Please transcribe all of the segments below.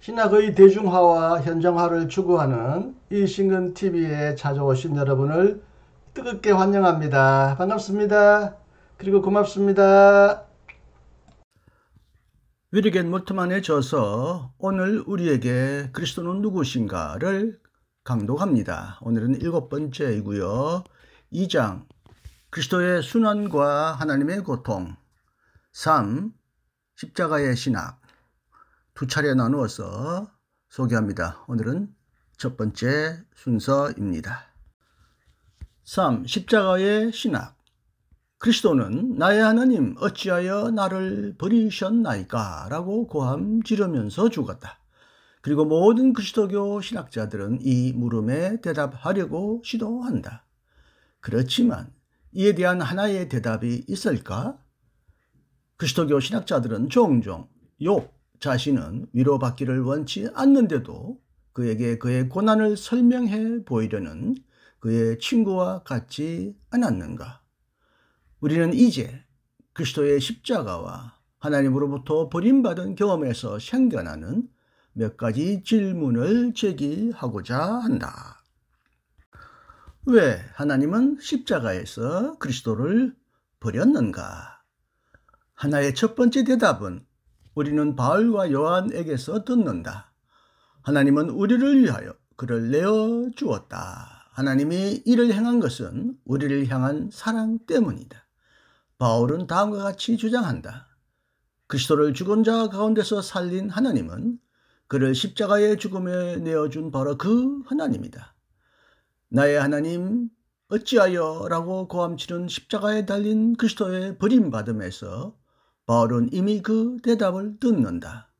신학의 대중화와 현정화를 추구하는 이신근TV에 찾아오신 여러분을 뜨겁게 환영합니다. 반갑습니다. 그리고 고맙습니다. 위리겐 몰트만의 저서 오늘 우리에게 그리스도는 누구신가를 강독합니다. 오늘은 7번째이고요. 2장 그리스도의 순환과 하나님의 고통 3. 십자가의 신학 두 차례 나누어서 소개합니다. 오늘은 첫 번째 순서입니다. 3. 십자가의 신학 그리스도는 나의 하나님 어찌하여 나를 버리셨나이까? 라고 고함 지르면서 죽었다. 그리고 모든 그리스도교 신학자들은 이 물음에 대답하려고 시도한다. 그렇지만 이에 대한 하나의 대답이 있을까? 그리스도교 신학자들은 종종 욥 자신은 위로받기를 원치 않는데도 그에게 그의 고난을 설명해 보이려는 그의 친구와 같지 않았는가? 우리는 이제 그리스도의 십자가와 하나님으로부터 버림받은 경험에서 생겨나는 몇 가지 질문을 제기하고자 한다. 왜 하나님은 십자가에서 그리스도를 버렸는가? 하나의 첫 번째 대답은 우리는 바울과 요한에게서 듣는다. 하나님은 우리를 위하여 그를 내어 주었다. 하나님이 이를 행한 것은 우리를 향한 사랑 때문이다. 바울은 다음과 같이 주장한다. 그리스도를 죽은 자 가운데서 살린 하나님은 그를 십자가의 죽음에 내어준 바로 그 하나님이다. 나의 하나님 어찌하여 라고 고함치는 십자가에 달린 그리스도의 버림받음에서 바울은 이미 그 대답을 듣는다.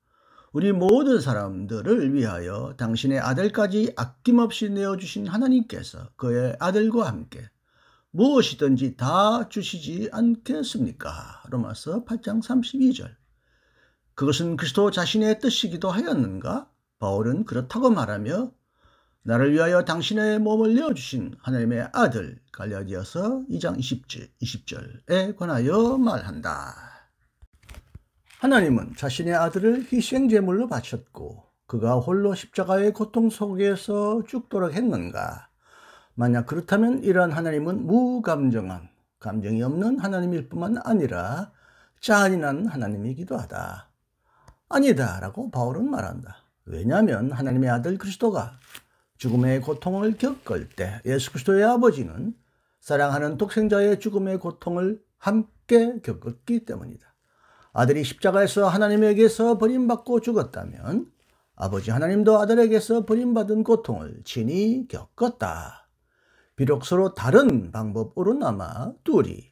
우리 모든 사람들을 위하여 당신의 아들까지 아낌없이 내어주신 하나님께서 그의 아들과 함께 무엇이든지 다 주시지 않겠습니까? 로마서 8장 32절. 그것은 그리스도 자신의 뜻이기도 하였는가? 바울은 그렇다고 말하며 나를 위하여 당신의 몸을 내어주신 하나님의 아들 갈라디아서 2장 20절에 관하여 말한다. 하나님은 자신의 아들을 희생제물로 바쳤고 그가 홀로 십자가의 고통 속에서 죽도록 했는가? 만약 그렇다면 이러한 하나님은 무감정한, 감정이 없는 하나님일 뿐만 아니라 잔인한 하나님이기도 하다. 아니다 라고 바울은 말한다. 왜냐하면 하나님의 아들 그리스도가 죽음의 고통을 겪을 때 예수 그리스도의 아버지는 사랑하는 독생자의 죽음의 고통을 함께 겪었기 때문이다. 아들이 십자가에서 하나님에게서 버림받고 죽었다면 아버지 하나님도 아들에게서 버림받은 고통을 친히 겪었다. 비록 서로 다른 방법으로나마 둘이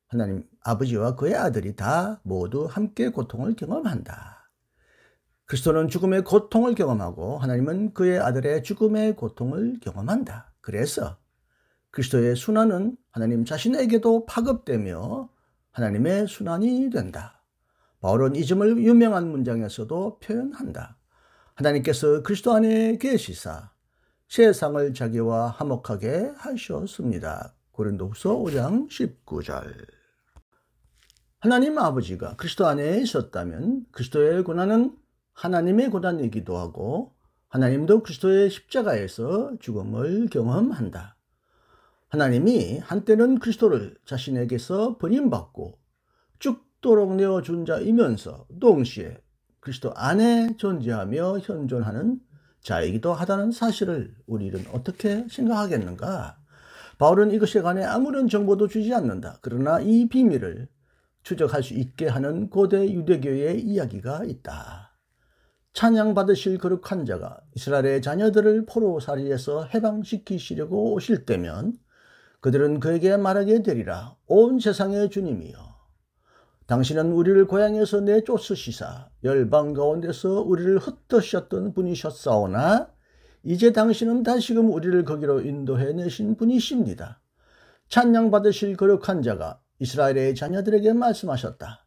하나님 아버지와 그의 아들이 다 모두 함께 고통을 경험한다. 그리스도는 죽음의 고통을 경험하고 하나님은 그의 아들의 죽음의 고통을 경험한다. 그래서 그리스도의 순환은 하나님 자신에게도 파급되며 하나님의 순환이 된다. 바울은 이 점을 유명한 문장에서도 표현한다. 하나님께서 그리스도 안에 계시사 세상을 자기와 화목하게 하셨습니다. 고린도후서 5장 19절. 하나님 아버지가 그리스도 안에 있었다면 그리스도의 고난은 하나님의 고난이기도 하고 하나님도 그리스도의 십자가에서 죽음을 경험한다. 하나님이 한때는 그리스도를 자신에게서 버림받고 죽도록 내어준 자이면서 동시에 그리스도 안에 존재하며 현존하는 자이기도 하다는 사실을 우리는 어떻게 생각하겠는가? 바울은 이것에 관해 아무런 정보도 주지 않는다. 그러나 이 비밀을 추적할 수 있게 하는 고대 유대교의 이야기가 있다. 찬양받으실 거룩한 자가 이스라엘의 자녀들을 포로살이에서 해방시키시려고 오실 때면 그들은 그에게 말하게 되리라. 온 세상의 주님이여, 당신은 우리를 고향에서 내쫓으시사 열방 가운데서 우리를 흩으셨던 분이셨사오나 이제 당신은 다시금 우리를 거기로 인도해 내신 분이십니다. 찬양받으실 거룩한 자가 이스라엘의 자녀들에게 말씀하셨다.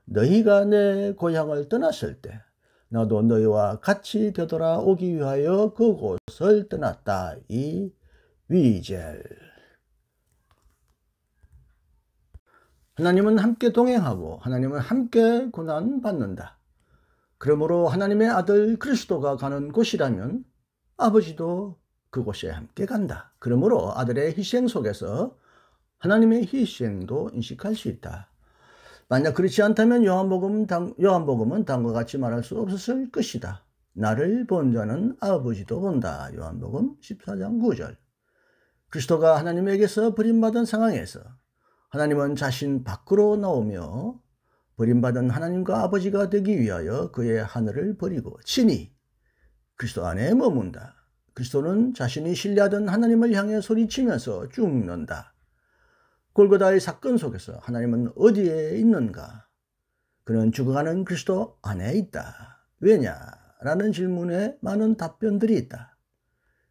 너희가 내 고향을 떠났을 때 나도 너희와 같이 되돌아오기 위하여 그곳을 떠났다. 이 위젤. 하나님은 함께 동행하고 하나님은 함께 고난받는다. 그러므로 하나님의 아들 그리스도가 가는 곳이라면 아버지도 그곳에 함께 간다. 그러므로 아들의 희생 속에서 하나님의 희생도 인식할 수 있다. 만약 그렇지 않다면 요한복음은 다음과 같이 말할 수 없었을 것이다. 나를 본 자는 아버지도 본다. 요한복음 14장 9절. 그리스도가 하나님에게서 버림받은 상황에서 하나님은 자신 밖으로 나오며 버림받은 하나님과 아버지가 되기 위하여 그의 하늘을 버리고 친히 그리스도 안에 머문다. 그리스도는 자신이 신뢰하던 하나님을 향해 소리치면서 죽는다. 골고다의 사건 속에서 하나님은 어디에 있는가? 그는 죽어가는 그리스도 안에 있다. 왜냐? 라는 질문에 많은 답변들이 있다.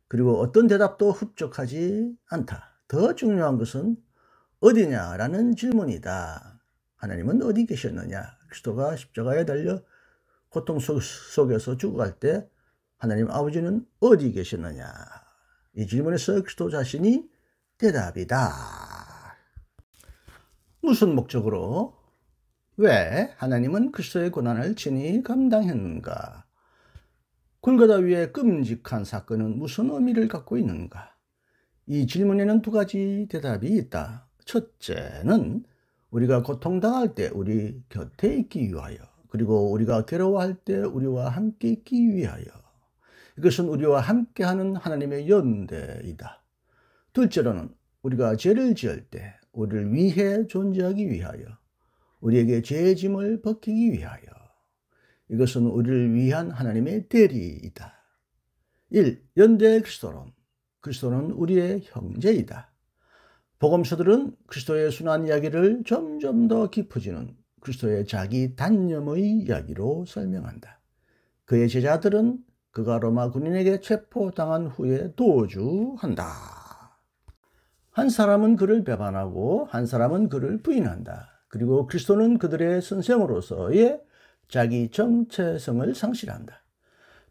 그리고 어떤 대답도 흡족하지 않다. 더 중요한 것은 어디냐라는 질문이다. 하나님은 어디 계셨느냐? 그리스도가 십자가에 달려 고통 속에서 죽어갈 때 하나님 아버지는 어디 계셨느냐? 이 질문에서 그리스도 자신이 대답이다. 무슨 목적으로? 왜 하나님은 그리스도의 고난을 친히 감당했는가? 골고다 위의 끔찍한 사건은 무슨 의미를 갖고 있는가? 이 질문에는 두 가지 대답이 있다. 첫째는 우리가 고통당할 때 우리 곁에 있기 위하여, 그리고 우리가 괴로워할 때 우리와 함께 있기 위하여. 이것은 우리와 함께하는 하나님의 연대이다. 둘째로는 우리가 죄를 지을 때 우리를 위해 존재하기 위하여, 우리에게 죄의 짐을 벗기기 위하여. 이것은 우리를 위한 하나님의 대리이다. 1. 연대 그리스도론. 그리스도는 우리의 형제이다. 복음서들은 그리스도의 순환 이야기를 점점 더 깊어지는 그리스도의 자기 단념의 이야기로 설명한다. 그의 제자들은 그가 로마 군인에게 체포당한 후에 도주한다. 한 사람은 그를 배반하고 한 사람은 그를 부인한다. 그리고 그리스도는 그들의 선생으로서의 자기 정체성을 상실한다.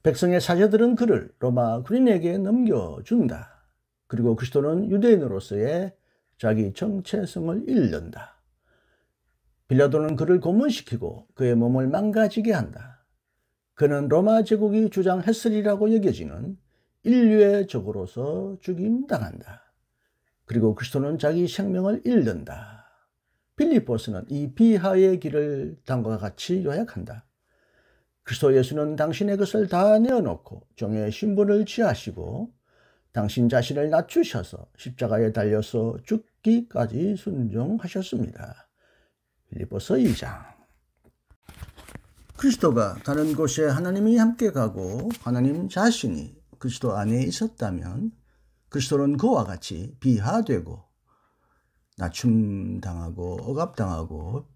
백성의 사제들은 그를 로마 군인에게 넘겨준다. 그리고 그리스도는 유대인으로서의 자기 정체성을 잃는다. 빌라도는 그를 고문시키고 그의 몸을 망가지게 한다. 그는 로마 제국이 주장했으리라고 여겨지는 인류의 적으로서 죽임당한다. 그리고 그리스도는 자기 생명을 잃는다. 빌립보서는 이 비하의 길을 다음과 같이 요약한다. 그리스도 예수는 당신의 것을 다 내어놓고 종의 신분을 취하시고 당신 자신을 낮추셔서 십자가에 달려서 죽기까지 순종하셨습니다. 빌립보서 2장. 그리스도가 가는 곳에 하나님이 함께 가고 하나님 자신이 그리스도 안에 있었다면 그리스도는 그와 같이 비하되고 낮춤당하고 억압당하고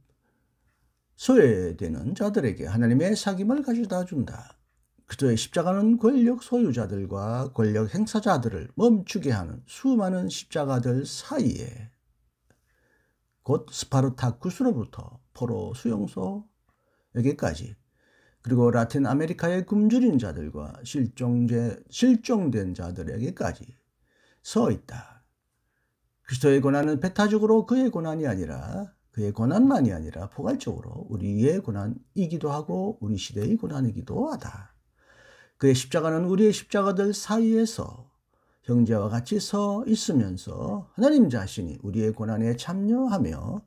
소외되는 자들에게 하나님의 사귐을 가져다 준다. 그리스도의 십자가는 권력 소유자들과 권력 행사자들을 멈추게 하는 수많은 십자가들 사이에, 곧 스파르타쿠스로부터 포로 수용소에게까지, 그리고 라틴 아메리카의 굶주린 자들과 실종된 자들에게까지 서 있다. 그리스도의 고난은 배타적으로 그의 고난이 아니라, 그의 고난만이 아니라 포괄적으로 우리의 고난이기도 하고 우리 시대의 고난이기도 하다. 그의 십자가는 우리의 십자가들 사이에서 형제와 같이 서 있으면서 하나님 자신이 우리의 고난에 참여하며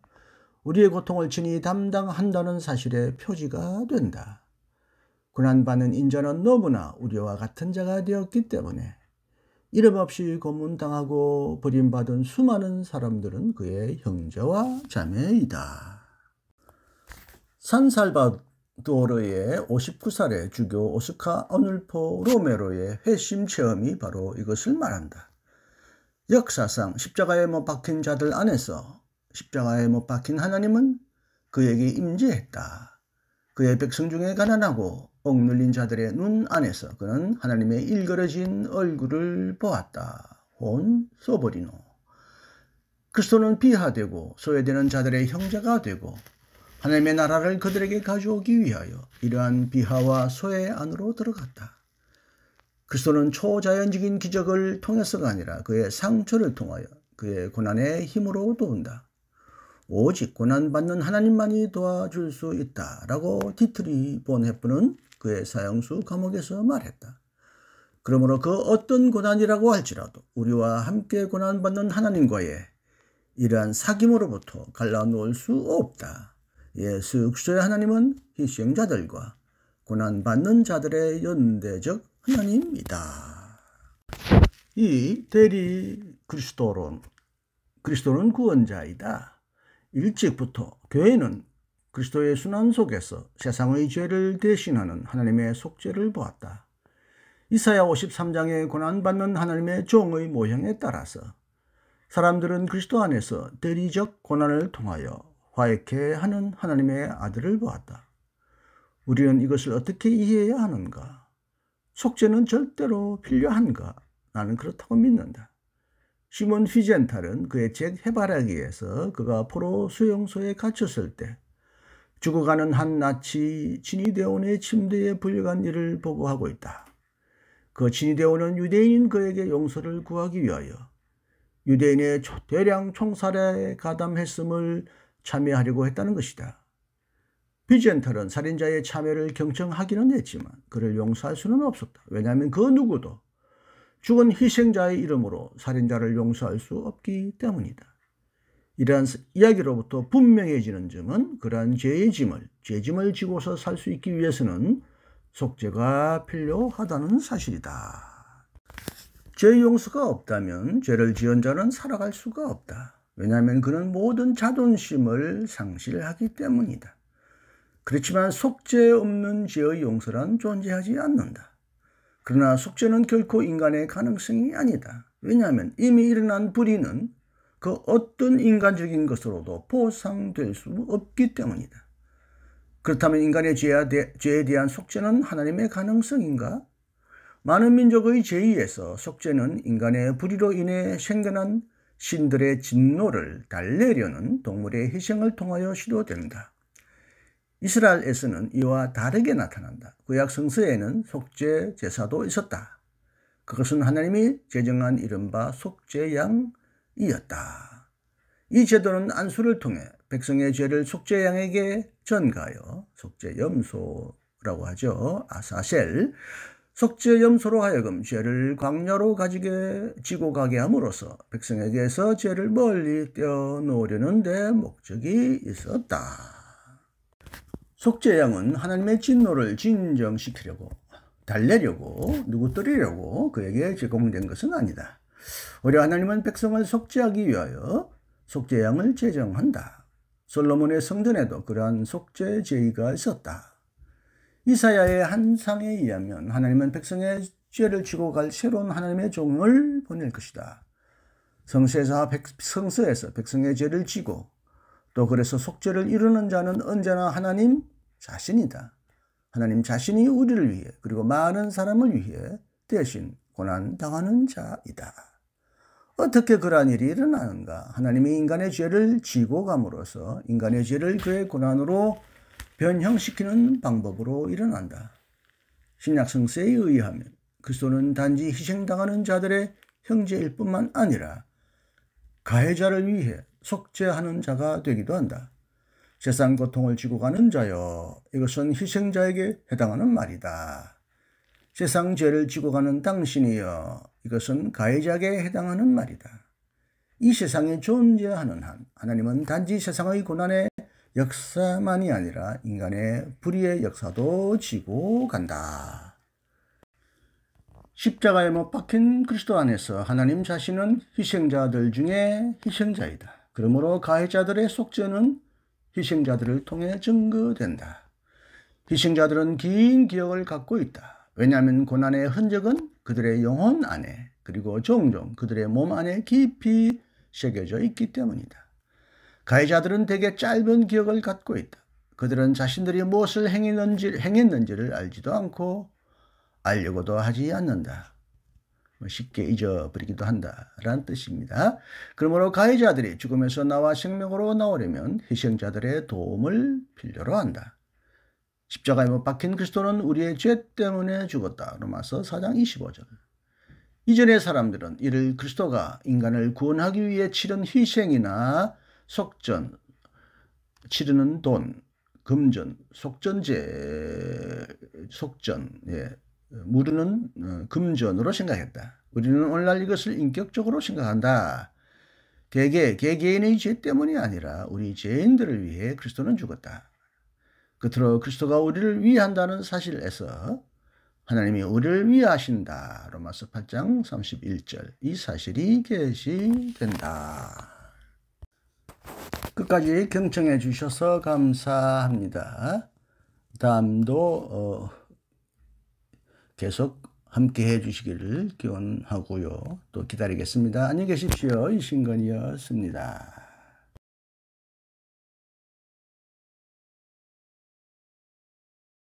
우리의 고통을 친히 담당한다는 사실의 표지가 된다. 고난받는 인자는 너무나 우리와 같은 자가 되었기 때문에 이름 없이 고문당하고 버림받은 수많은 사람들은 그의 형제와 자매이다. 산살바도르의 59살의 주교 오스카 어눌포 로메로의 회심 체험이 바로 이것을 말한다. 역사상 십자가에 못 박힌 자들 안에서 십자가에 못 박힌 하나님은 그에게 임재했다. 그의 백성 중에 가난하고 억눌린 자들의 눈 안에서 그는 하나님의 일그러진 얼굴을 보았다. 혼 소버리노. 그리스도는 비하되고 소외되는 자들의 형제가 되고 하나님의 나라를 그들에게 가져오기 위하여 이러한 비하와 소외 안으로 들어갔다. 그리스도는 초자연적인 기적을 통해서가 아니라 그의 상처를 통하여 그의 고난의 힘으로 도운다. 오직 고난받는 하나님만이 도와줄 수 있다라고 디트리 본헤프는 그의 사형수 감옥에서 말했다. 그러므로 그 어떤 고난이라고 할지라도 우리와 함께 고난받는 하나님과의 이러한 사귐으로부터 갈라놓을 수 없다. 예수 그리스도의 하나님은 희생자들과 고난받는 자들의 연대적 하나님이다. 이 대리 그리스도는 구원자이다. 일찍부터 교회는 그리스도의 순환 속에서 세상의 죄를 대신하는 하나님의 속죄를 보았다. 이사야 53장의 고난받는 하나님의 종의 모형에 따라서 사람들은 그리스도 안에서 대리적 고난을 통하여 화해케 하는 하나님의 아들을 보았다. 우리는 이것을 어떻게 이해해야 하는가? 속죄는 절대로 필요한가? 나는 그렇다고 믿는다. 시몬 피젠탈은 그의 책 해바라기에서 그가 포로 수용소에 갇혔을 때 죽어가는 한 나치 지니데온의 침대에 불려간 일을 보고하고 있다. 그 지니데온은 유대인인 그에게 용서를 구하기 위하여 유대인의 대량 총살에 가담했음을 참여하려고 했다는 것이다. 비젠탈은 살인자의 참여를 경청하기는 했지만 그를 용서할 수는 없었다. 왜냐하면 그 누구도 죽은 희생자의 이름으로 살인자를 용서할 수 없기 때문이다. 이러한 이야기로부터 분명해지는 점은 그러한 죄짐을 지고서 살 수 있기 위해서는 속죄가 필요하다는 사실이다. 죄 용서가 없다면 죄를 지은 자는 살아갈 수가 없다. 왜냐하면 그는 모든 자존심을 상실하기 때문이다. 그렇지만 속죄 없는 죄의 용서란 존재하지 않는다. 그러나 속죄는 결코 인간의 가능성이 아니다. 왜냐하면 이미 일어난 불의는 그 어떤 인간적인 것으로도 보상될 수 없기 때문이다. 그렇다면 인간의 죄에 대한 속죄는 하나님의 가능성인가? 많은 민족의 죄의에서 속죄는 인간의 불의로 인해 생겨난 신들의 진노를 달래려는 동물의 희생을 통하여 시도된다. 이스라엘에서는 이와 다르게 나타난다. 구약 성서에는 속죄 제사도 있었다. 그것은 하나님이 제정한 이른바 속죄양이었다. 이 제도는 안수를 통해 백성의 죄를 속죄양에게 전가하여 속죄염소라고 하죠. 아사셀. 속죄염소로 하여금 죄를 광야로 지고 가게 함으로써 백성에게서 죄를 멀리 떼어놓으려는 데 목적이 있었다. 속죄양은 하나님의 진노를 진정시키려고 달래려고 누구뜨리려고 그에게 제공된 것은 아니다. 오히려 하나님은 백성을 속죄하기 위하여 속죄양을 제정한다. 솔로몬의 성전에도 그러한 속죄 제의가 있었다. 이사야의 한 상에 의하면 하나님은 백성의 죄를 지고 갈 새로운 하나님의 종을 보낼 것이다. 성서에서 백성의 죄를 지고 또 그래서 속죄를 이루는 자는 언제나 하나님 자신이다. 하나님 자신이 우리를 위해 그리고 많은 사람을 위해 대신 고난당하는 자이다. 어떻게 그러한 일이 일어나는가? 하나님이 인간의 죄를 지고 감으로써 인간의 죄를 그의 고난으로 변형시키는 방법으로 일어난다. 신약 성서에 의하면 그리스도는 단지 희생당하는 자들의 형제일 뿐만 아니라 가해자를 위해 속죄하는 자가 되기도 한다. 세상 고통을 지고 가는 자여, 이것은 희생자에게 해당하는 말이다. 세상 죄를 지고 가는 당신이여, 이것은 가해자에게 해당하는 말이다. 이 세상에 존재하는 한 하나님은 단지 세상의 고난의 역사만이 아니라 인간의 불의의 역사도 지고 간다. 십자가에 못 박힌 그리스도 안에서 하나님 자신은 희생자들 중에 희생자이다. 그러므로 가해자들의 속죄는 희생자들을 통해 증거된다. 희생자들은 긴 기억을 갖고 있다. 왜냐하면 고난의 흔적은 그들의 영혼 안에 그리고 종종 그들의 몸 안에 깊이 새겨져 있기 때문이다. 가해자들은 대개 짧은 기억을 갖고 있다. 그들은 자신들이 무엇을 행했는지를 알지도 않고 알려고도 하지 않는다. 쉽게 잊어버리기도 한다라는 뜻입니다. 그러므로 가해자들이 죽음에서 나와 생명으로 나오려면 희생자들의 도움을 필요로 한다. 십자가에 못 박힌 그리스도는 우리의 죄 때문에 죽었다. 로마서 4장 25절. 이전의 사람들은 이를 그리스도가 인간을 구원하기 위해 치른 희생이나 속전, 치르는 돈, 금전, 속전, 예, 무르는 금전으로 생각했다. 우리는 오늘날 이것을 인격적으로 생각한다. 개개인의 죄 때문이 아니라 우리 죄인들을 위해 그리스도는 죽었다. 끝으로 그리스도가 우리를 위한다는 사실에서 하나님이 우리를 위하신다. 로마서 8장 31절. 이 사실이 계시된다. 끝까지 경청해 주셔서 감사합니다. 다음도 계속 함께 해 주시기를 기원하고요. 또 기다리겠습니다. 안녕히 계십시오. 이신건이었습니다.